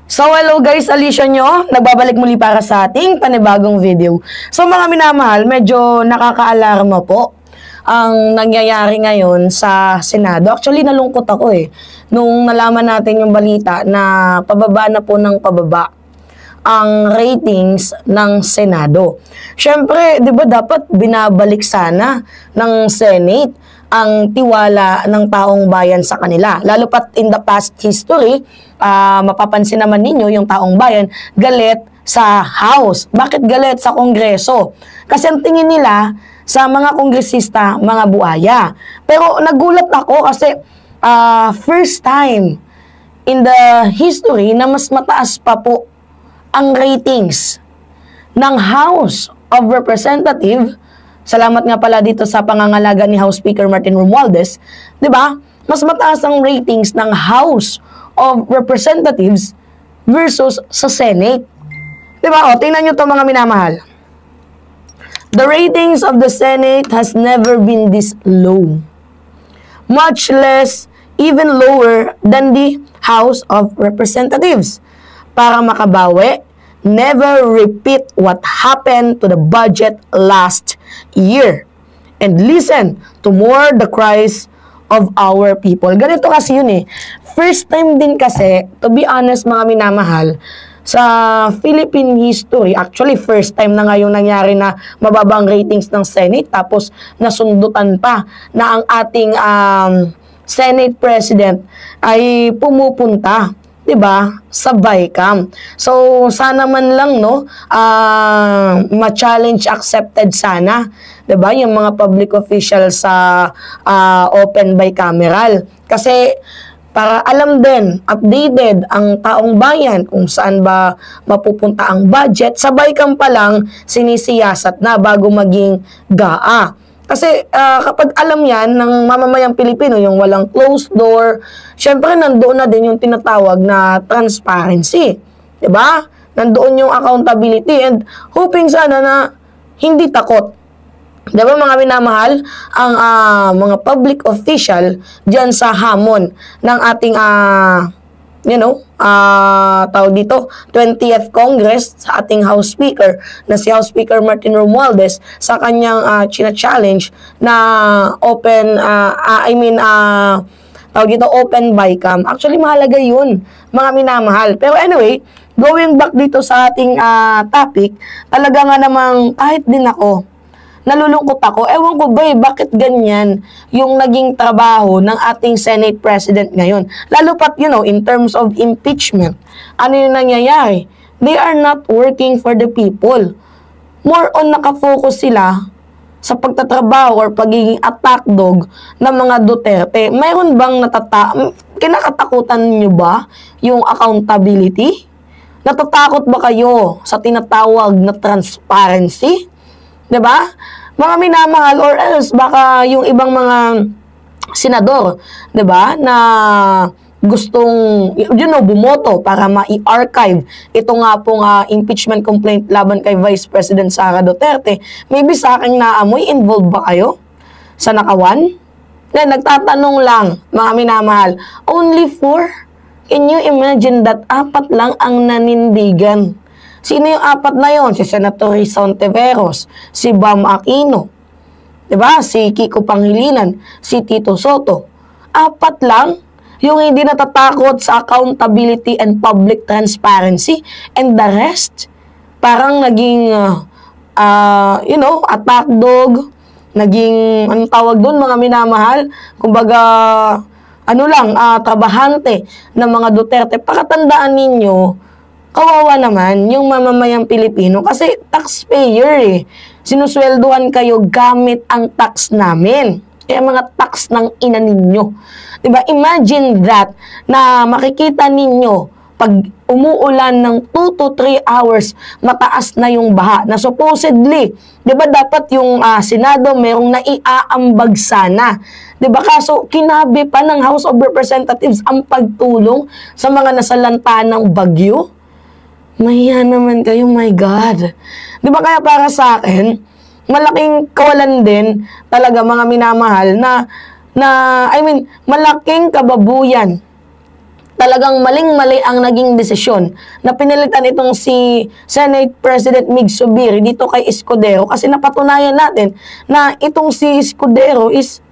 So hello guys, Alicia nyo, nagbabalik muli para sa ating panibagong video. So mga minamahal, medyo nakaka-alarma po ang nangyayari ngayon sa Senado. Actually nalungkot ako nung nalaman natin yung balita na pababa na po ng pababa ang ratings ng Senado. Siyempre, di ba dapat binabalik sana ng Senate ang tiwala ng taong bayan sa kanila. Lalo pat in the past history, mapapansin naman ninyo yung taong bayan galit sa House. Bakit galit sa Kongreso? Kasi ang tingin nila sa mga kongresista, mga buaya. Pero nagulat ako kasi first time in the history na mas mataas pa po ang ratings ng House of Representatives. Salamat nga pala dito sa pangangalaga ni House Speaker Martin Romualdez, 'di ba? Mas mataas ang ratings ng House of Representatives versus sa Senate. 'Di ba? O, tingnan niyo 'to mga minamahal. The ratings of the Senate has never been this low. Much less, even lower than the House of Representatives. Para makabawi, never repeat what happened to the budget last year. And listen to more the cries of our people. Ganito kasi yun First time din kasi, to be honest mga minamahal, sa Philippine history, actually first time na ngayong nangyari na mababang ratings ng Senate, tapos nasundutan pa na ang ating Senate President ay pumupunta, 'di ba, sa BICAM. So sana man lang ma-challenge accepted sana, 'di ba, yung mga public officials sa open bicameral. Kasi para alam din, updated ang taong bayan kung saan ba mapupunta ang budget. Sa BICAM pa lang sinisiyasat na bago maging GAA. Kasi kapag alam yan ng mamamayang Pilipino, yung walang closed door, syempre nandoon na din yung tinatawag na transparency. Diba? Nandoon yung accountability and hoping sana na hindi takot. Diba mga minamahal, ang mga public official dyan sa hamon ng ating tawag dito, 20th Congress sa ating House Speaker na si House Speaker Martin Romualdez sa kanyang china-challenge na open, tawag dito, open BICAM. Actually, mahalaga yun, mga minamahal. Pero anyway, going back dito sa ating topic, talaga nga namang kahit din ako, nalulungkot ako. Ewan ko ba bakit ganyan yung naging trabaho ng ating Senate President ngayon. Lalo pat, in terms of impeachment, ano yung nangyayari? They are not working for the people. More on nakafocus sila sa pagtatrabaho or pagiging attack dog ng mga Duterte. Mayroon bang kinakatakutan nyo ba yung accountability? Natatakot ba kayo sa tinatawag na transparency? 'Di ba? Mga minamahal, or else baka yung ibang mga senador, 'di ba, na gustong bumoto para ma-archive ito nga pong impeachment complaint laban kay Vice President Sara Duterte. Maybe sa aking naamoy, involved ba kayo sa nakawan? Nagtatanong lang, mga minamahal. Only 4? Can you imagine that 4 lang ang nanindigan? Sino yung 4 na yon? Si Senator Risa Hontiveros, si Bam Aquino, 'di ba? Si Kiko Pangilinan, si Tito Soto. 4 lang yung hindi natatakot sa accountability and public transparency, and the rest parang naging attack dog, naging anong tawag doon mga minamahal, kumbaga trabahante ng mga Duterte. Pakatandaan ninyo, kawawa naman yung mamamayang Pilipino kasi taxpayer Sinusweldohan kayo gamit ang tax namin. Kaya mga tax ng ina ninyo. Diba? Imagine that na makikita ninyo pag umuulan ng 2 to 3 hours, mataas na yung baha. Na supposedly, diba dapat yung Senado merong naiaambag sana. Diba? Kaso kinabi pa ng House of Representatives ang pagtulong sa mga nasalanta ng bagyo. Mahiya naman kayo, my God. Di ba kaya para sa akin, malaking kawalan din talaga mga minamahal na malaking kababuyan talagang maling-mali ang naging desisyon na pinilitan itong si Senate President Mig Zubiri dito kay Escudero, kasi napatunayan natin na itong si Escudero is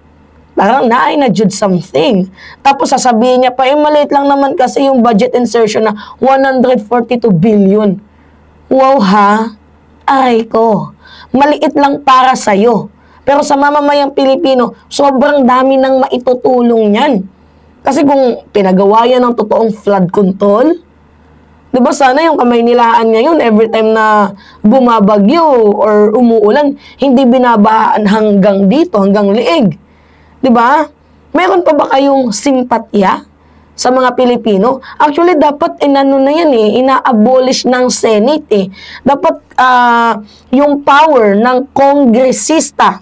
parang naay na jud something. Tapos sasabihin niya pa, maliit lang naman kasi yung budget insertion na 142 billion. Wow ha? Ay ko. Maliit lang para sa'yo. Pero sa mamamayang Pilipino, sobrang dami nang maitutulong yan. Kasi kung pinagawa yan ng totoong flood control, diba sana yung kamay nilaan ngayon, every time na bumabagyo or umuulan, hindi binabahaan hanggang dito, hanggang liig. Diba? Meron pa ba kayong simpatya sa mga Pilipino? Actually, dapat inano na yan ina-abolish ng Senate Dapat yung power ng kongresista,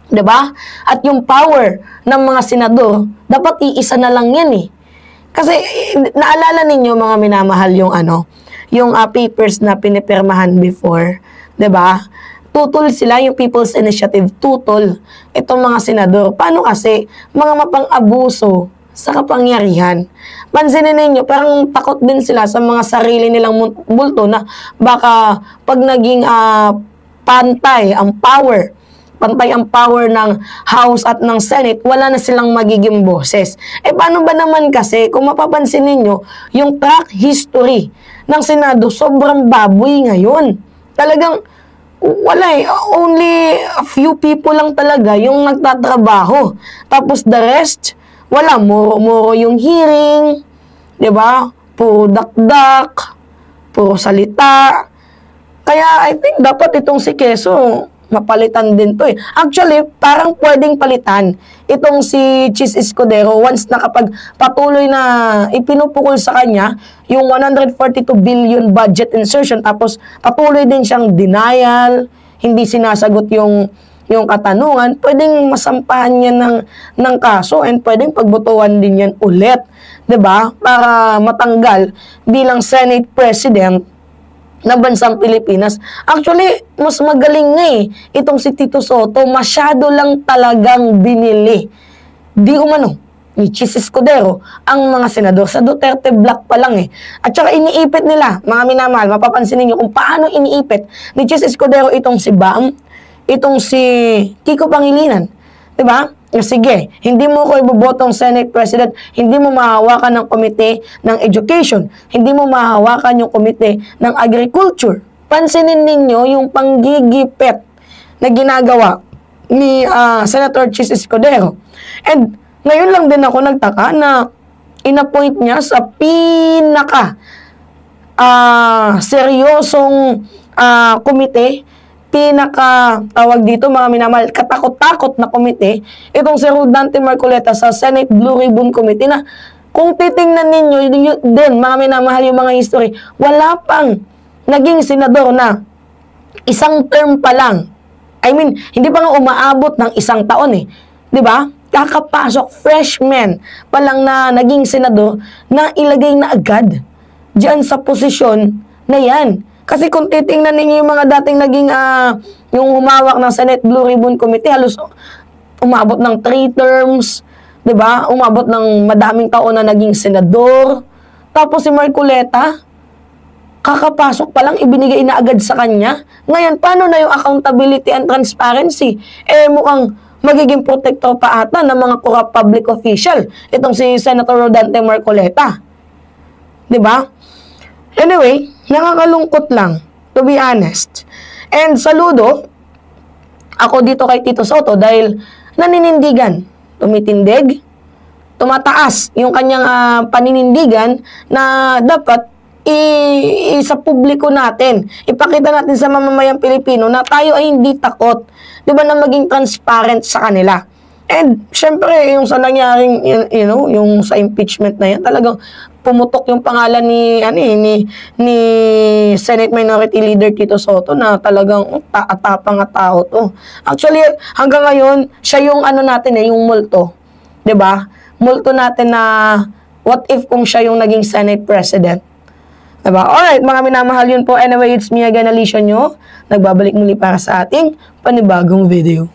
diba? At yung power ng mga senador, dapat iisa na lang yan Kasi naalala ninyo mga minamahal yung yung papers na pinipirmahan before, diba? Tutol sila, yung People's Initiative, tutol itong mga senador. Paano kasi? Mga mapang-abuso sa kapangyarihan. Pansinin ninyo, parang takot din sila sa mga sarili nilang multo na baka pag naging pantay ang power ng House at ng Senate, wala na silang magiging boses. Paano ba naman kasi, kung mapapansin ninyo, yung track history ng Senado, sobrang baboy ngayon. Talagang, wala only a few people lang talaga yung nagtatrabaho. Tapos the rest, wala, muro yung hearing, diba? Puro dakdak, puro salita. Kaya I think dapat itong si Quezon, mapalitan din to Actually, parang pwedeng palitan itong si Chis Escudero once na kapag patuloy na ipinupukol sa kanya yung 142 billion budget insertion, tapos patuloy din siyang denial, hindi sinasagot yung katanungan, pwedeng masampahan niya ng kaso and pwedeng pagbotohan din yan ulit, 'di ba? Para matanggal bilang Senate President ng bansang Pilipinas. Actually, mas magaling itong si Tito Sotto, masyado lang talagang binili. Di umano, ni Chis Escudero, ang mga senador. Sa Duterte Black pa lang At saka iniipit nila, mga minamahal, mapapansin niyo kung paano iniipit ni Chis Escudero itong si Bam, itong si Kiko Pangilinan. Diba? Sige, hindi mo ko ibobotong Senate President, hindi mo mahawakan ng Komite ng Education, hindi mo mahawakan yung Komite ng Agriculture. Pansinin ninyo yung panggigipit na ginagawa ni Senator Chis Escudero. And ngayon lang din ako nagtaka na inappoint niya sa pinaka seryosong komite, tawag dito mga minamahal, katakot-takot na komite, itong si Rodante Marcoleta sa Senate Blue Ribbon Committee na kung titingnan ninyo din mga minamahal yung mga history, wala pang naging senador na isang term pa lang. I mean, hindi pa nga umaabot ng isang taon di ba? Kakapasok, freshman pa lang na naging senador na ilagay na agad diyan sa posisyon na yan. Kasi kung titingnan ninyo yung mga dating naging yung humawak ng Senate Blue Ribbon Committee, halos umabot ng 3 terms, 'di ba? Umabot ng madaming taon na naging senador. Tapos si Marcoleta, kakapasok pa lang ibinigay na agad sa kanya. Ngayon, paano na yung accountability and transparency? Mukhang magiging protector pa ata ng mga corrupt public official itong si Senator Rodante Marcoleta. 'Di ba? Anyway, nakakalungkot lang, to be honest. And saludo ako dito kay Tito Sotto dahil naninindigan, tumitindig, tumataas yung kanyang paninindigan na dapat sa publiko natin, ipakita natin sa mamamayang Pilipino na tayo ay hindi takot, di ba, na maging transparent sa kanila. And syempre, yung sa nangyaring, yung sa impeachment na yan, talagang pumutok yung pangalan ni Senate Minority Leader Tito Sotto na talagang tapang at tao to. Actually, hanggang ngayon, siya yung natin yung multo. 'Di ba? Multo natin na what if kung siya yung naging Senate President. 'Di ba? Alright, mga minamahal, yun po. Anyway, it's me again, Alicia nyo. Nagbabalik muli para sa ating panibagong video.